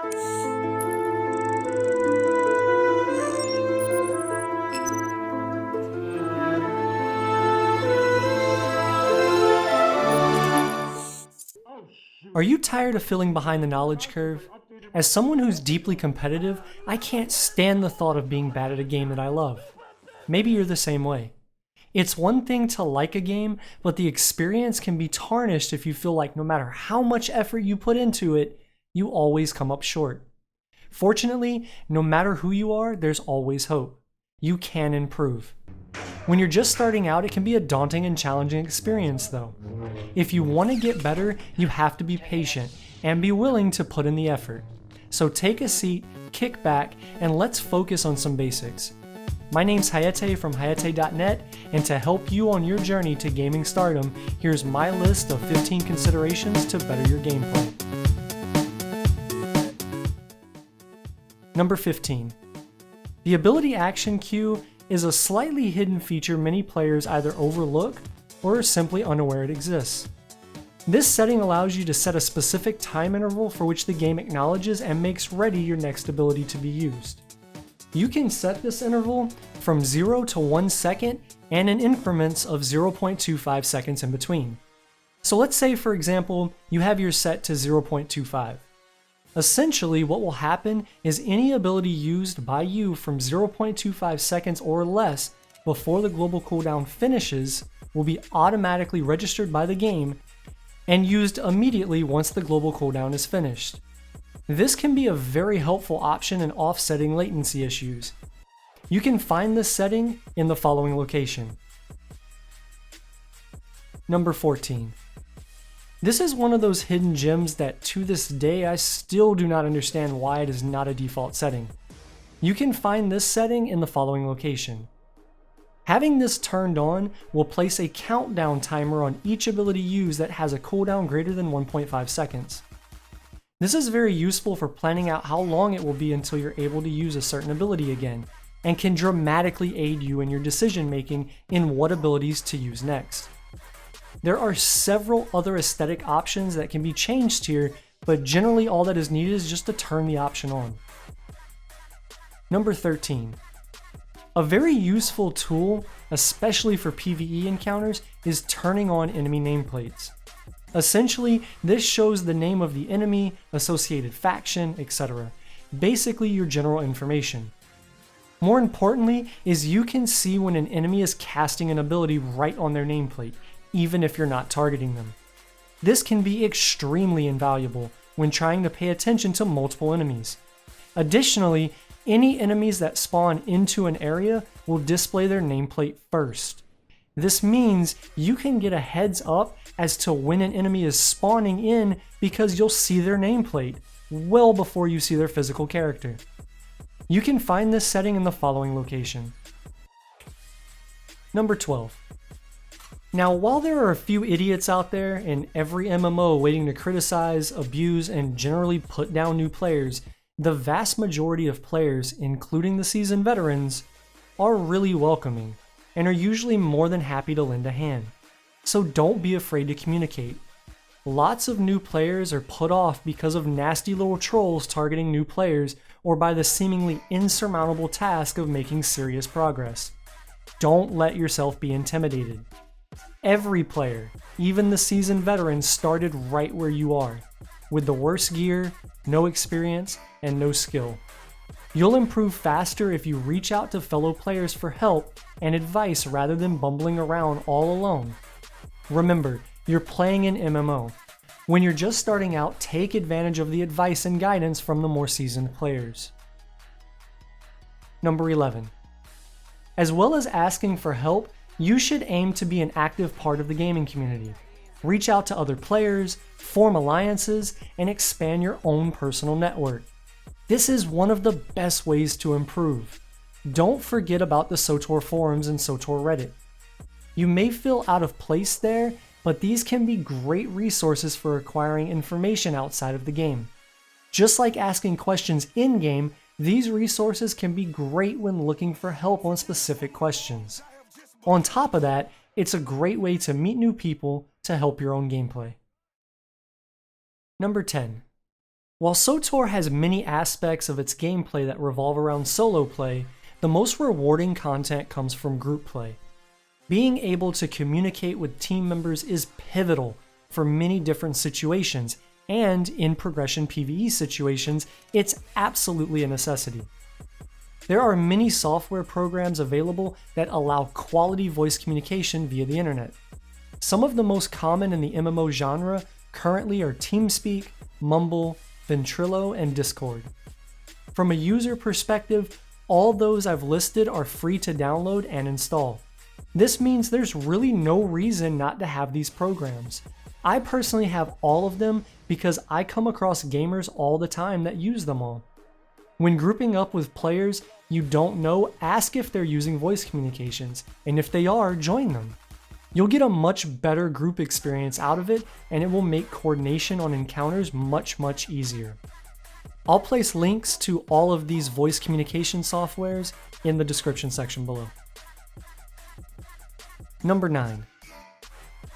Are you tired of feeling behind the knowledge curve? As someone who's deeply competitive, I can't stand the thought of being bad at a game that I love. Maybe you're the same way. It's one thing to like a game, but the experience can be tarnished if you feel like no matter how much effort you put into it, you always come up short. Fortunately, no matter who you are, there's always hope. You can improve. When you're just starting out, it can be a daunting and challenging experience though. If you want to get better, you have to be patient and be willing to put in the effort. So take a seat, kick back, and let's focus on some basics. My name's Hayete from Hayete.net, and to help you on your journey to gaming stardom, here's my list of 15 considerations to better your gameplay. Number 15. The ability action queue is a slightly hidden feature many players either overlook or are simply unaware it exists. This setting allows you to set a specific time interval for which the game acknowledges and makes ready your next ability to be used. You can set this interval from 0 to 1 second and in increments of 0.25 seconds in between. So let's say, for example, you have yours set to 0.25. Essentially, what will happen is any ability used by you from 0.25 seconds or less before the global cooldown finishes will be automatically registered by the game and used immediately once the global cooldown is finished. This can be a very helpful option in offsetting latency issues. You can find this setting in the following location. Number 14. This is one of those hidden gems that to this day I still do not understand why it is not a default setting. You can find this setting in the following location. Having this turned on will place a countdown timer on each ability used that has a cooldown greater than 1.5 seconds. This is very useful for planning out how long it will be until you're able to use a certain ability again, and can dramatically aid you in your decision making in what abilities to use next. There are several other aesthetic options that can be changed here, but generally all that is needed is just to turn the option on. Number 13. A very useful tool, especially for PvE encounters, is turning on enemy nameplates. Essentially, this shows the name of the enemy, associated faction, etc. Basically your general information. More importantly is you can see when an enemy is casting an ability right on their nameplate, even if you're not targeting them. This can be extremely invaluable when trying to pay attention to multiple enemies. Additionally, any enemies that spawn into an area will display their nameplate first. This means you can get a heads up as to when an enemy is spawning in because you'll see their nameplate well before you see their physical character. You can find this setting in the following location. Number 12. Now, while there are a few idiots out there in every MMO waiting to criticize, abuse, and generally put down new players, the vast majority of players, including the seasoned veterans, are really welcoming and are usually more than happy to lend a hand. So don't be afraid to communicate. Lots of new players are put off because of nasty little trolls targeting new players or by the seemingly insurmountable task of making serious progress. Don't let yourself be intimidated. Every player, even the seasoned veterans, started right where you are, with the worst gear, no experience, and no skill. You'll improve faster if you reach out to fellow players for help and advice rather than bumbling around all alone. Remember, you're playing an MMO. When you're just starting out, take advantage of the advice and guidance from the more seasoned players. Number 11. As well as asking for help, you should aim to be an active part of the gaming community. Reach out to other players, form alliances, and expand your own personal network. This is one of the best ways to improve. Don't forget about the SOTOR forums and SOTOR Reddit. You may feel out of place there, but these can be great resources for acquiring information outside of the game. Just like asking questions in-game, these resources can be great when looking for help on specific questions. On top of that, it's a great way to meet new people to help your own gameplay. Number 10. While SWTOR has many aspects of its gameplay that revolve around solo play, the most rewarding content comes from group play. Being able to communicate with team members is pivotal for many different situations, and in progression PvE situations, it's absolutely a necessity. There are many software programs available that allow quality voice communication via the internet. Some of the most common in the MMO genre currently are TeamSpeak, Mumble, Ventrilo, and Discord. From a user perspective, all those I've listed are free to download and install. This means there's really no reason not to have these programs. I personally have all of them because I come across gamers all the time that use them all. When grouping up with players you don't know, ask if they're using voice communications, and if they are, join them. You'll get a much better group experience out of it, and it will make coordination on encounters much easier. I'll place links to all of these voice communication softwares in the description section below. Number 9.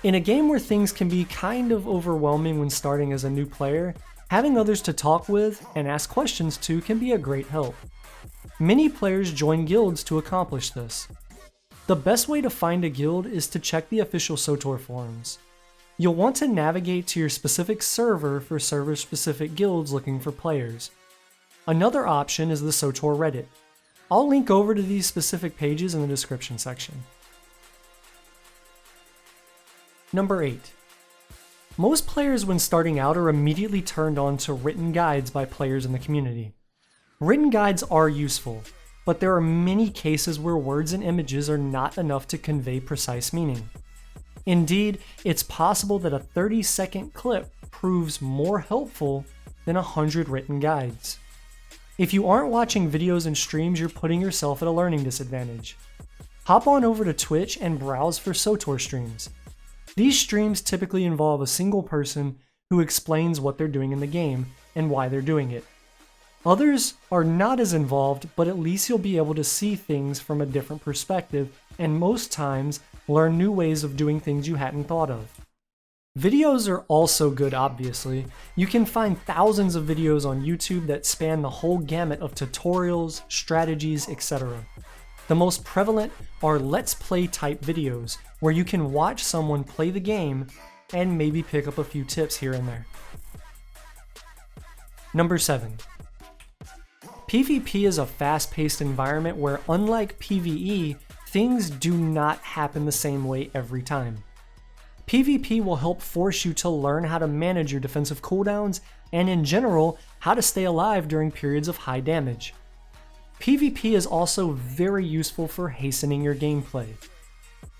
In a game where things can be kind of overwhelming when starting as a new player, having others to talk with and ask questions to can be a great help. Many players join guilds to accomplish this. The best way to find a guild is to check the official SWTOR forums. You'll want to navigate to your specific server for server-specific guilds looking for players. Another option is the SWTOR Reddit. I'll link over to these specific pages in the description section. Number 8. Most players when starting out are immediately turned on to written guides by players in the community. Written guides are useful, but there are many cases where words and images are not enough to convey precise meaning. Indeed, it's possible that a 30-second clip proves more helpful than 100 written guides. If you aren't watching videos and streams, you're putting yourself at a learning disadvantage. Hop on over to Twitch and browse for SWTOR streams. These streams typically involve a single person who explains what they're doing in the game and why they're doing it. Others are not as involved, but at least you'll be able to see things from a different perspective and most times learn new ways of doing things you hadn't thought of. Videos are also good, obviously. You can find thousands of videos on YouTube that span the whole gamut of tutorials, strategies, etc. The most prevalent are Let's Play type videos, where you can watch someone play the game and maybe pick up a few tips here and there. Number 7. PvP is a fast-paced environment where, unlike PvE, things do not happen the same way every time. PvP will help force you to learn how to manage your defensive cooldowns and, in general, how to stay alive during periods of high damage. PvP is also very useful for hastening your gameplay.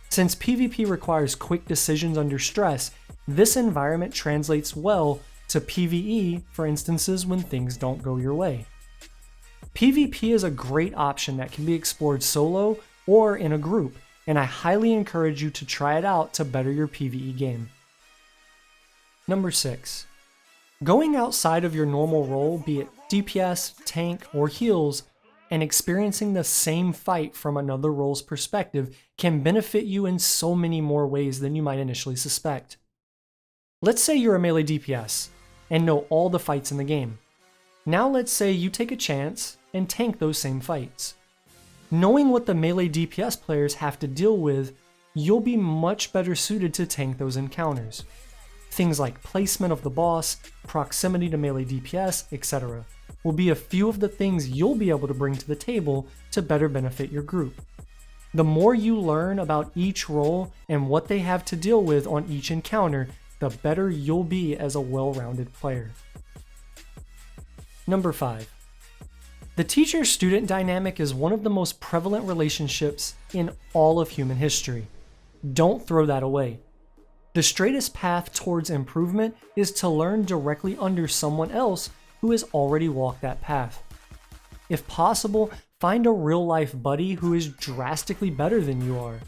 Since PvP requires quick decisions under stress, this environment translates well to PvE for instances when things don't go your way. PvP is a great option that can be explored solo or in a group, and I highly encourage you to try it out to better your PvE game. Number 6. Going outside of your normal role, be it DPS, tank, or heals, and experiencing the same fight from another role's perspective can benefit you in so many more ways than you might initially suspect. Let's say you're a melee DPS and know all the fights in the game. Now let's say you take a chance and tank those same fights. Knowing what the melee DPS players have to deal with, you'll be much better suited to tank those encounters. Things like placement of the boss, proximity to melee DPS, etc. will be a few of the things you'll be able to bring to the table to better benefit your group. The more you learn about each role and what they have to deal with on each encounter, the better you'll be as a well-rounded player. Number 5. The teacher-student dynamic is one of the most prevalent relationships in all of human history. Don't throw that away. The straightest path towards improvement is to learn directly under someone else who has already walked that path. If possible, find a real-life buddy who is drastically better than you are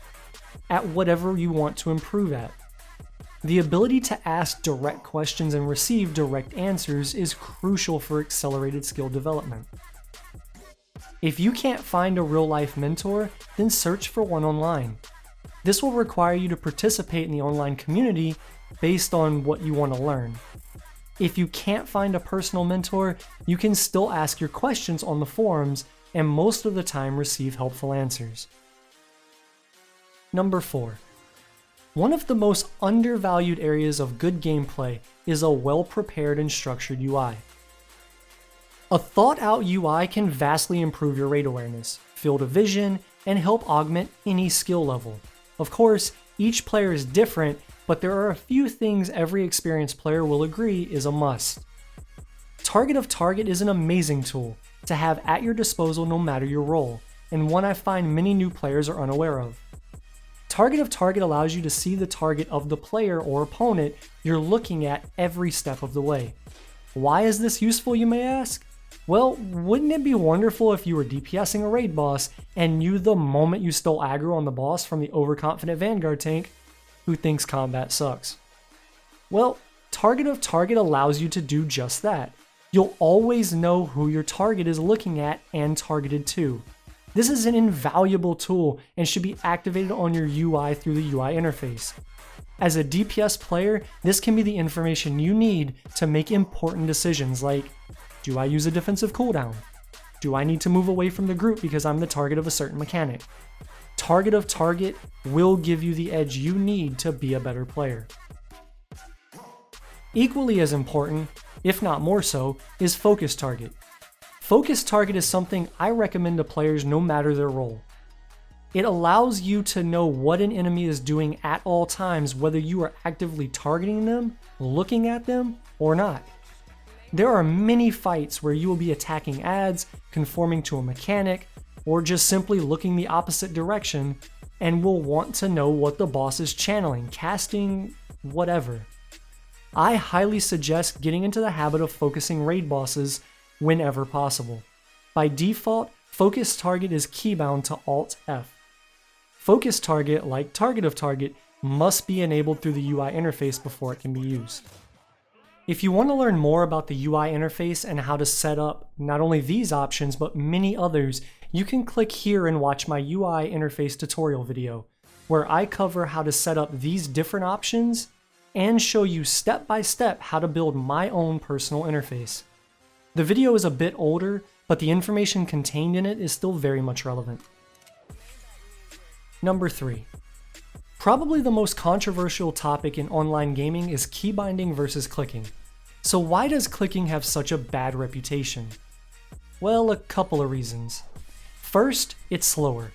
at whatever you want to improve at. The ability to ask direct questions and receive direct answers is crucial for accelerated skill development. If you can't find a real-life mentor, then search for one online. This will require you to participate in the online community based on what you want to learn. If you can't find a personal mentor, you can still ask your questions on the forums and most of the time receive helpful answers. Number 4. One of the most undervalued areas of good gameplay is a well-prepared and structured UI. A thought-out UI can vastly improve your raid awareness, field of vision, and help augment any skill level. Of course, each player is different, but there are a few things every experienced player will agree is a must. Target of Target is an amazing tool to have at your disposal no matter your role, and one I find many new players are unaware of. Target of Target allows you to see the target of the player or opponent you're looking at every step of the way. Why is this useful, you may ask? Well, wouldn't it be wonderful if you were DPSing a raid boss and knew the moment you stole aggro on the boss from the overconfident Vanguard tank who thinks combat sucks? Well, Target of Target allows you to do just that. You'll always know who your target is looking at and targeted to. This is an invaluable tool and should be activated on your UI through the UI interface. As a DPS player, this can be the information you need to make important decisions like, do I use a defensive cooldown? Do I need to move away from the group because I'm the target of a certain mechanic? Target of Target will give you the edge you need to be a better player. Equally as important, if not more so, is Focus Target. Focus Target is something I recommend to players no matter their role. It allows you to know what an enemy is doing at all times, whether you are actively targeting them, looking at them, or not. There are many fights where you will be attacking adds, conforming to a mechanic, or just simply looking the opposite direction, and will want to know what the boss is channeling, casting, whatever. I highly suggest getting into the habit of focusing raid bosses whenever possible. By default, Focus Target is keybound to Alt-F. Focus Target, like Target of Target, must be enabled through the UI interface before it can be used. If you want to learn more about the UI interface and how to set up not only these options but many others, you can click here and watch my UI interface tutorial video, where I cover how to set up these different options and show you step by step how to build my own personal interface. The video is a bit older, but the information contained in it is still very much relevant. Number 3. Probably the most controversial topic in online gaming is keybinding versus clicking. So why does clicking have such a bad reputation? Well, a couple of reasons. First, it's slower.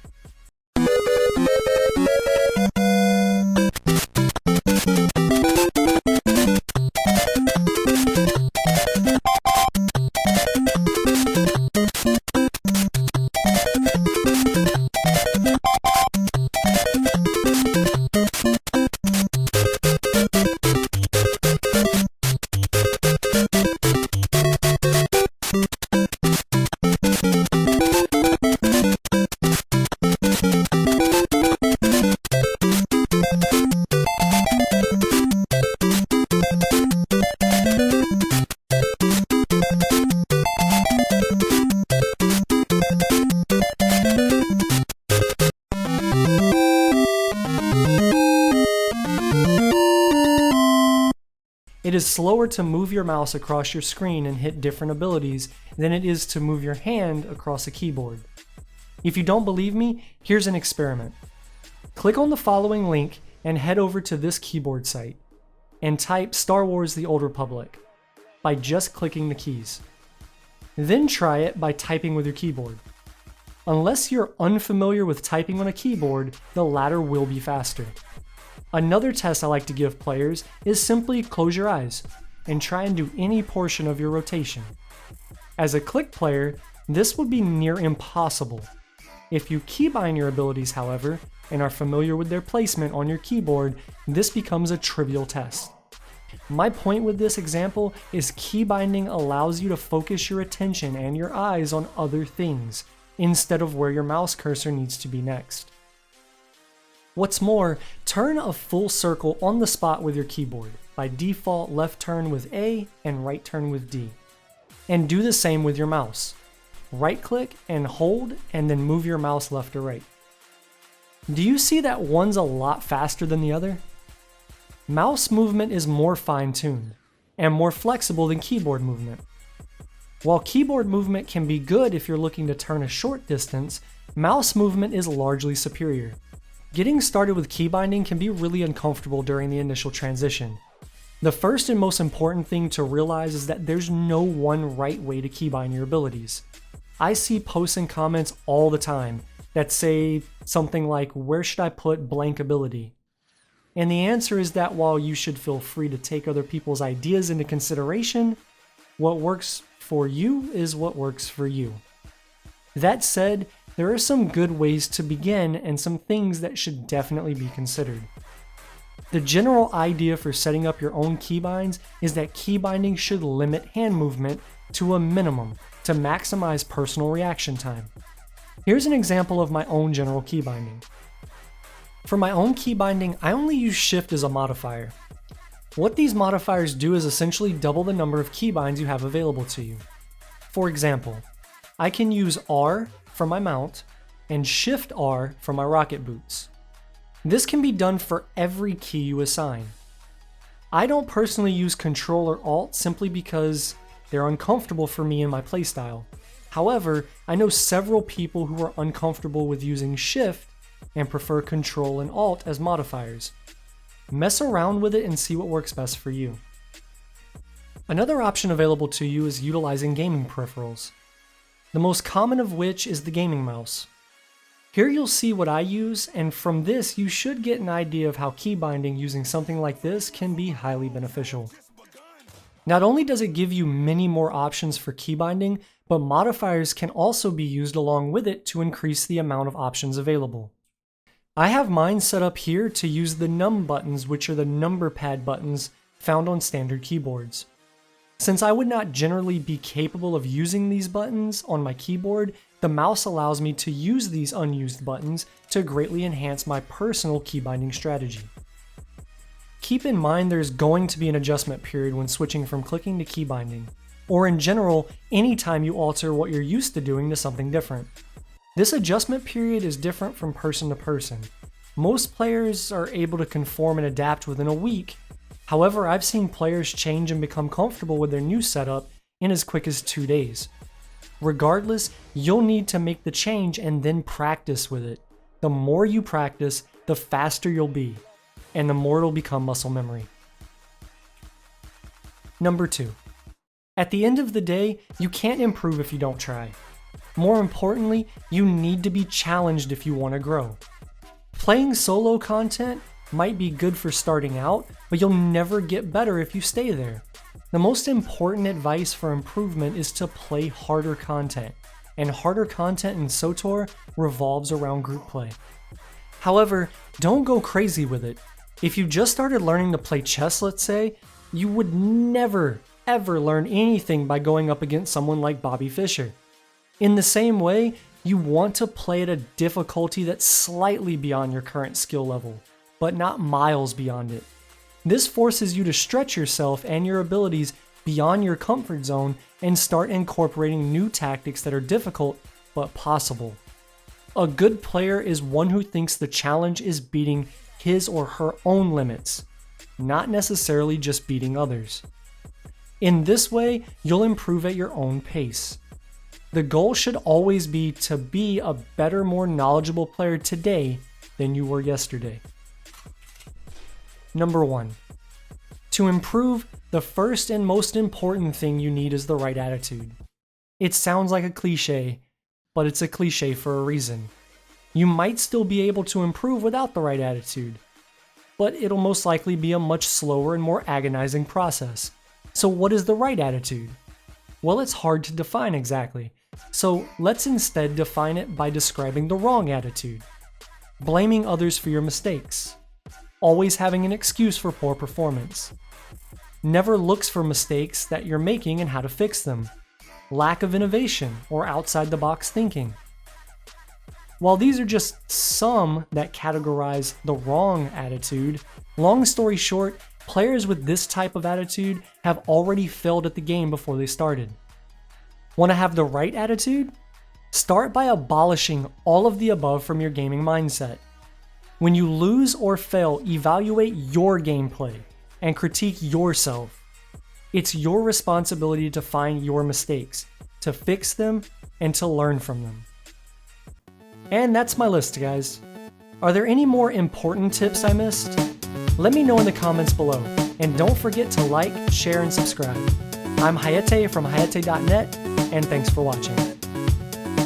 It is slower to move your mouse across your screen and hit different abilities than it is to move your hand across a keyboard. If you don't believe me, here's an experiment. Click on the following link and head over to this keyboard site and type Star Wars: The Old Republic by just clicking the keys. Then try it by typing with your keyboard. Unless you're unfamiliar with typing on a keyboard, the latter will be faster. Another test I like to give players is simply close your eyes and try and do any portion of your rotation. As a click player, this would be near impossible. If you keybind your abilities, however, and are familiar with their placement on your keyboard, this becomes a trivial test. My point with this example is keybinding allows you to focus your attention and your eyes on other things, instead of where your mouse cursor needs to be next. What's more, turn a full circle on the spot with your keyboard, by default left turn with A and right turn with D. And do the same with your mouse. Right click and hold and then move your mouse left or right. Do you see that one's a lot faster than the other? Mouse movement is more fine-tuned. and more flexible than keyboard movement. While keyboard movement can be good if you're looking to turn a short distance, mouse movement is largely superior. Getting started with keybinding can be really uncomfortable during the initial transition. The first and most important thing to realize is that there's no one right way to keybind your abilities. I see posts and comments all the time that say something like, "Where should I put blank ability?" And the answer is that while you should feel free to take other people's ideas into consideration, what works for you is what works for you. That said, there are some good ways to begin and some things that should definitely be considered. The general idea for setting up your own keybinds is that keybinding should limit hand movement to a minimum to maximize personal reaction time. Here's an example of my own general keybinding. For my own keybinding, I only use Shift as a modifier. What these modifiers do is essentially double the number of keybinds you have available to you. For example, I can use R for my mount and Shift R for my rocket boots. This can be done for every key you assign. I don't personally use Control or Alt simply because they're uncomfortable for me in my playstyle. However, I know several people who are uncomfortable with using Shift and prefer Control and Alt as modifiers. Mess around with it and see what works best for you. Another option available to you is utilizing gaming peripherals, the most common of which is the gaming mouse. Here you'll see what I use, and from this you should get an idea of how keybinding using something like this can be highly beneficial. Not only does it give you many more options for keybinding, but modifiers can also be used along with it to increase the amount of options available. I have mine set up here to use the num buttons, which are the number pad buttons found on standard keyboards. Since I would not generally be capable of using these buttons on my keyboard, the mouse allows me to use these unused buttons to greatly enhance my personal keybinding strategy. Keep in mind there's going to be an adjustment period when switching from clicking to keybinding, or in general, anytime you alter what you're used to doing to something different. This adjustment period is different from person to person. Most players are able to conform and adapt within a week. However, I've seen players change and become comfortable with their new setup in as quick as 2 days. Regardless, you'll need to make the change and then practice with it. The more you practice, the faster you'll be, and the more it'll become muscle memory. Number 2. At the end of the day, you can't improve if you don't try. More importantly, you need to be challenged if you want to grow. Playing solo content might be good for starting out, but you'll never get better if you stay there. The most important advice for improvement is to play harder content, and harder content in SOTOR revolves around group play. However, don't go crazy with it. If you just started learning to play chess, let's say, you would never, ever learn anything by going up against someone like Bobby Fischer. In the same way, you want to play at a difficulty that's slightly beyond your current skill level, but not miles beyond it. This forces you to stretch yourself and your abilities beyond your comfort zone and start incorporating new tactics that are difficult but possible. A good player is one who thinks the challenge is beating his or her own limits, not necessarily just beating others. In this way, you'll improve at your own pace. The goal should always be to be a better, more knowledgeable player today than you were yesterday. Number 1. To improve, the first and most important thing you need is the right attitude. It sounds like a cliche, but it's a cliche for a reason. You might still be able to improve without the right attitude, but it'll most likely be a much slower and more agonizing process. So what is the right attitude? Well, it's hard to define exactly, so let's instead define it by describing the wrong attitude. Blaming others for your mistakes. Always having an excuse for poor performance. Never looks for mistakes that you're making and how to fix them. Lack of innovation or outside-the-box thinking. While these are just some that categorize the wrong attitude, long story short, players with this type of attitude have already failed at the game before they started. Want to have the right attitude? Start by abolishing all of the above from your gaming mindset. When you lose or fail, evaluate your gameplay and critique yourself. It's your responsibility to find your mistakes, to fix them, and to learn from them. And that's my list, guys. Are there any more important tips I missed? Let me know in the comments below, and don't forget to like, share, and subscribe. I'm Hayete from Hayete.net, and thanks for watching.